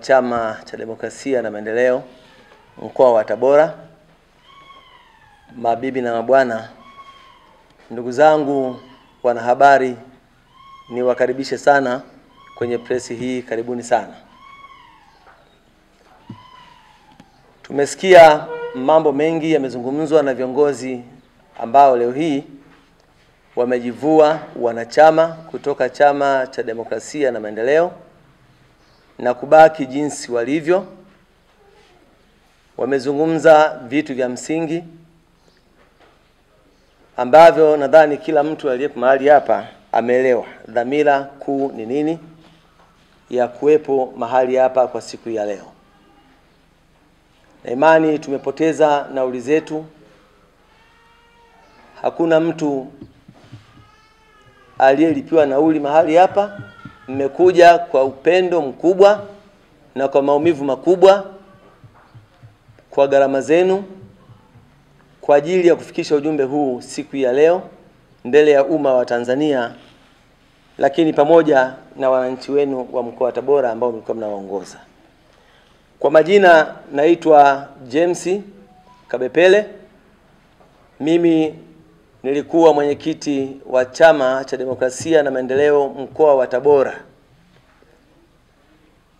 Chama cha Demokrasia na Maendeleo mkoa wa Tabora, mabibi na mabwana, ndugu zangu wanahabari, niwakaribishe sana kwenye presi hii. Karibuni sana. Tumesikia mambo mengi yamezungumzwa na viongozi ambao leo hii wamejivua wanachama kutoka Chama cha Demokrasia na Maendeleo na kubaki jinsi walivyo. Wamezungumza vitu vya msingi ambavyo nadhani kila mtu aliyepo mahali hapa ameelewa dhamira kuu ni nini ya kuwepo mahali hapa kwa siku ya leo. Na imani tumepoteza nauli zetu. Hakuna mtu aliyelipiwa nauli mahali hapa. Mmekuja kwa upendo mkubwa na kwa maumivu makubwa, kwa gharama zenu, kwa ajili ya kufikisha ujumbe huu siku ya leo mbele ya umma wa Tanzania, lakini pamoja na wananchi wenu wa mkoa wa Tabora ambao mlikuwa mnawaongoza. Kwa majina naitwa James Kabepele. Mimi nilikuwa mwenyekiti wa Chama cha Demokrasia na Maendeleo mkoa wa Tabora.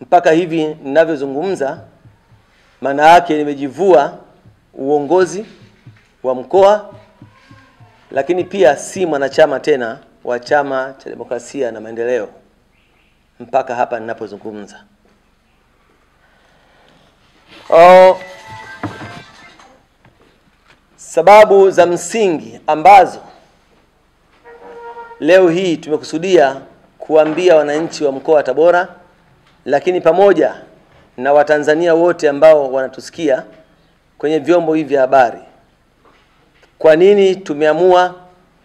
Mpaka hivi ninavyozungumza, maana yake nimejivua uongozi wa mkoa, lakini pia si mwanachama tena wa Chama cha Demokrasia na Maendeleo mpaka hapa ninapozungumza. Sababu za msingi ambazo leo hii tumekusudia kuambia wananchi wa mkoa wa Tabora, lakini pamoja na Watanzania wote ambao wanatusikia kwenye vyombo hivi vya habari, kwa nini tumeamua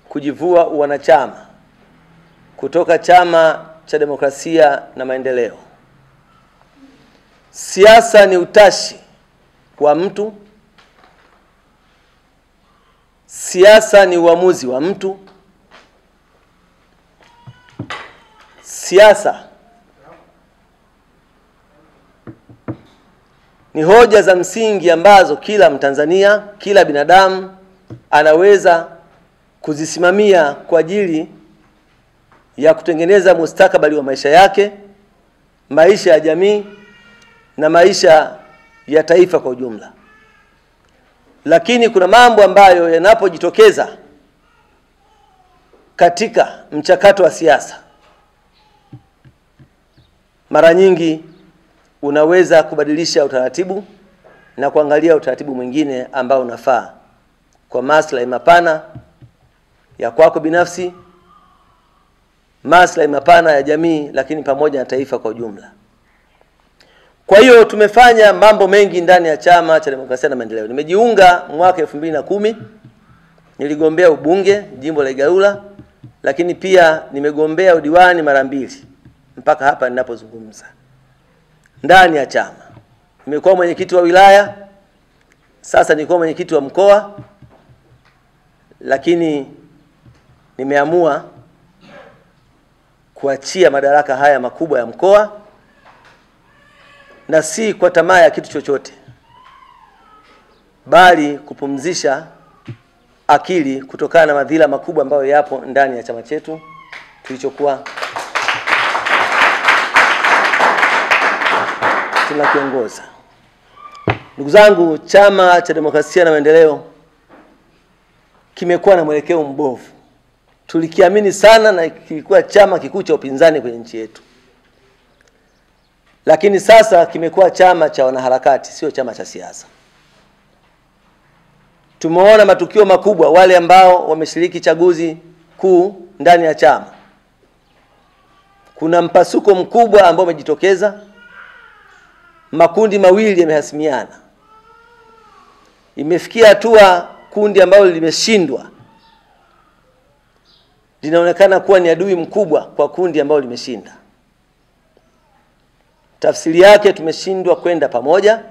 kujivua wanachama kutoka Chama cha Demokrasia na Maendeleo. Siasa ni utashi wa mtu. Siasa ni uamuzi wa mtu. Siasa ni hoja za msingi ambazo kila Mtanzania, kila binadamu anaweza kuzisimamia kwa ajili ya kutengeneza mustakabali wa maisha yake, maisha ya jamii na maisha ya taifa kwa ujumla. Lakini kuna mambo ambayo yanapojitokeza katika mchakato wa siasa, mara nyingi unaweza kubadilisha utaratibu na kuangalia utaratibu mwingine ambao unafaa kwa maslahi mapana ya kwako binafsi, maslahi mapana ya jamii, lakini pamoja na taifa kwa ujumla. Kwa hiyo tumefanya mambo mengi ndani ya Chama cha Demokrasia na Maendeleo. Nimejiunga mwaka 2010, niligombea ubunge jimbo la Igalula, lakini pia nimegombea udiwani mara 2 mpaka hapa ninapozungumza. Ndani ya chama nimekuwa mwenyekiti wa wilaya, sasa niko mwenyekiti wa mkoa, lakini nimeamua kuachia madaraka haya makubwa ya mkoa, na si kwa tamaa ya kitu chochote, bali kupumzisha akili kutokana na madhila makubwa ambayo yapo ndani ya chama chetu kilichokuwa tunakiongoza. Ndugu zangu, Chama cha Demokrasia na Maendeleo kimekuwa na mwelekeo mbovu. Tulikiamini sana na kilikuwa chama kikuu cha upinzani kwenye nchi yetu. Lakini sasa kimekuwa chama cha wanaharakati, sio chama cha siasa. Tumeona matukio makubwa, wale ambao wameshiriki chaguzi kuu ndani ya chama. Kuna mpasuko mkubwa ambao umejitokeza. Makundi mawili yamehasimiana. Imefikia hatua kundi ambalo limeshindwa linaonekana kuwa ni adui mkubwa kwa kundi ambalo limeshinda. Tafsiri yake, tumeshindwa kwenda pamoja,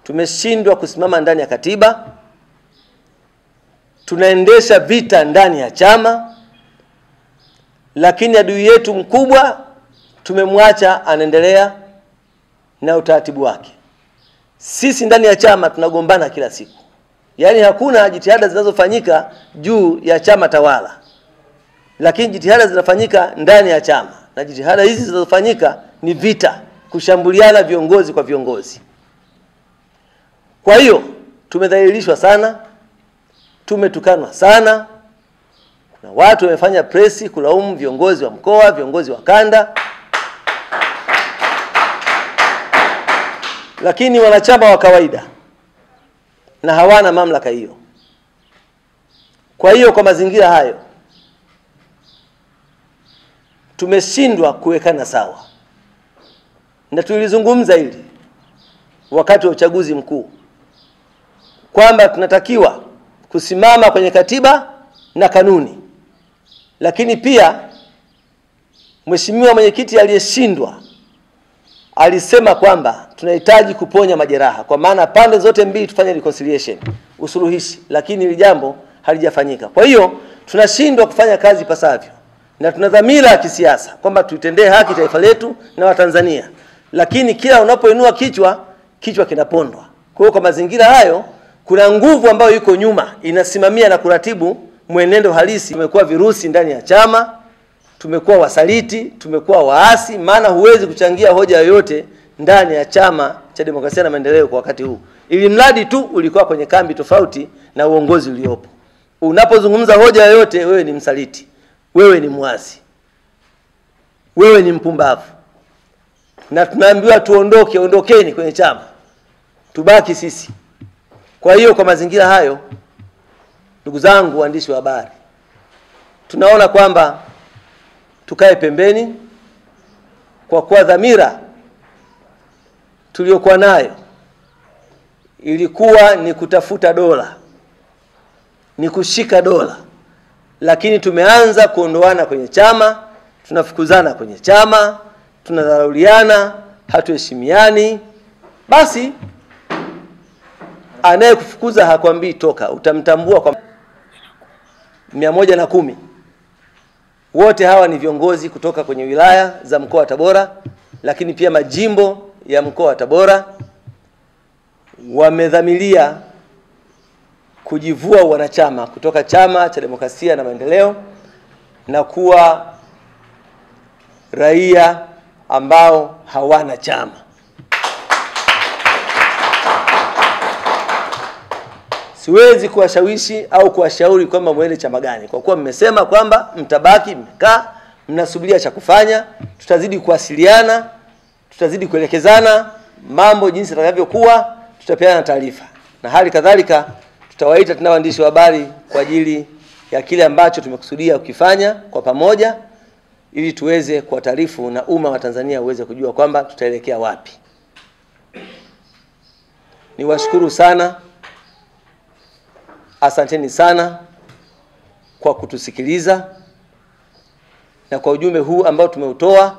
tumeshindwa kusimama ndani ya katiba, tunaendesha vita ndani ya chama, lakini adui yetu mkubwa tumemwacha anaendelea na utaratibu wake. Sisi ndani ya chama tunagombana kila siku. Yaani hakuna jitihada zinazofanyika juu ya chama tawala, lakini jitihada zinafanyika ndani ya chama, na jitihada hizi zinazofanyika ni vita, kushambuliana viongozi kwa viongozi. Kwa hiyo tumedhalilishwa sana, tumetukanwa sana. Kuna watu wamefanya presi kulaumu viongozi wa mkoa, viongozi wa kanda, lakini wanachama wa kawaida na hawana mamlaka hiyo. Kwa hiyo kwa mazingira hayo tumeshindwa kuwekana sawa, na tulizungumza hili wakati wa uchaguzi mkuu kwamba tunatakiwa kusimama kwenye katiba na kanuni, lakini pia mheshimiwa mwenyekiti aliyeshindwa alisema kwamba tunahitaji kuponya majeraha, kwa maana pande zote mbili tufanye reconciliation, usuluhishi, lakini hili jambo halijafanyika. Kwa hiyo tunashindwa kufanya kazi pasavyo, na tuna dhamira ya kisiasa kwamba tuitendee haki taifa letu na Watanzania, lakini kila unapoinua kichwa kinapondwa. Kwa hiyo kwa mazingira hayo kuna nguvu ambayo iko nyuma inasimamia na kuratibu mwenendo halisi. Tumekuwa virusi ndani ya chama, tumekuwa wasaliti, tumekuwa waasi, maana huwezi kuchangia hoja yoyote ndani ya Chama cha Demokrasia na Maendeleo kwa wakati huu, ili mradi tu ulikuwa kwenye kambi tofauti na uongozi uliopo. Unapozungumza hoja yoyote, wewe ni msaliti, wewe ni muasi, wewe ni mpumbavu, na tunaambiwa tuondoke. Ondokeni kwenye chama, tubaki sisi. Kwa hiyo kwa mazingira hayo, ndugu zangu waandishi wa habari, tunaona kwamba tukae pembeni, kwa kuwa dhamira tuliokuwa nayo ilikuwa ni kutafuta dola, ni kushika dola, lakini tumeanza kuondoana kwenye chama, tunafukuzana kwenye chama, tunadharauliana, hatuheshimiani. Basi anayekufukuza hakwambii toka, utamtambua kwa 110. Wote hawa ni viongozi kutoka kwenye wilaya za mkoa wa Tabora, lakini pia majimbo ya mkoa wa Tabora. Wamedhamiria kujivua wanachama kutoka Chama cha Demokrasia na Maendeleo na kuwa raia ambao hawana chama. Siwezi kuwashawishi au kuwashauri kwamba mwende chama gani, kwa kuwa mmesema kwamba mtabaki mmekaa mnasubiria cha kufanya. Tutazidi kuwasiliana, tutazidi kuelekezana mambo jinsi yatakavyokuwa, tutapeana taarifa, na hali kadhalika tutawaita tena waandishi wa habari kwa ajili ya kile ambacho tumekusudia kukifanya kwa pamoja, ili tuweze kuwataarifu na umma wa Tanzania uweze kujua kwamba tutaelekea wapi. Niwashukuru sana. Asanteni sana kwa kutusikiliza, na kwa ujumbe huu ambao tumeutoa.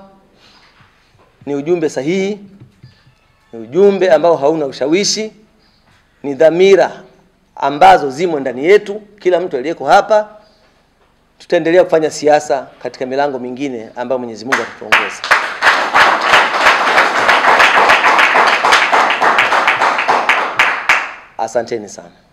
Ni ujumbe sahihi, ni ujumbe ambao hauna ushawishi, ni dhamira ambazo zimo ndani yetu kila mtu aliyeko hapa. Tutaendelea kufanya siasa katika milango mingine ambayo Mwenyezi Mungu atatuongoza. Asanteni sana.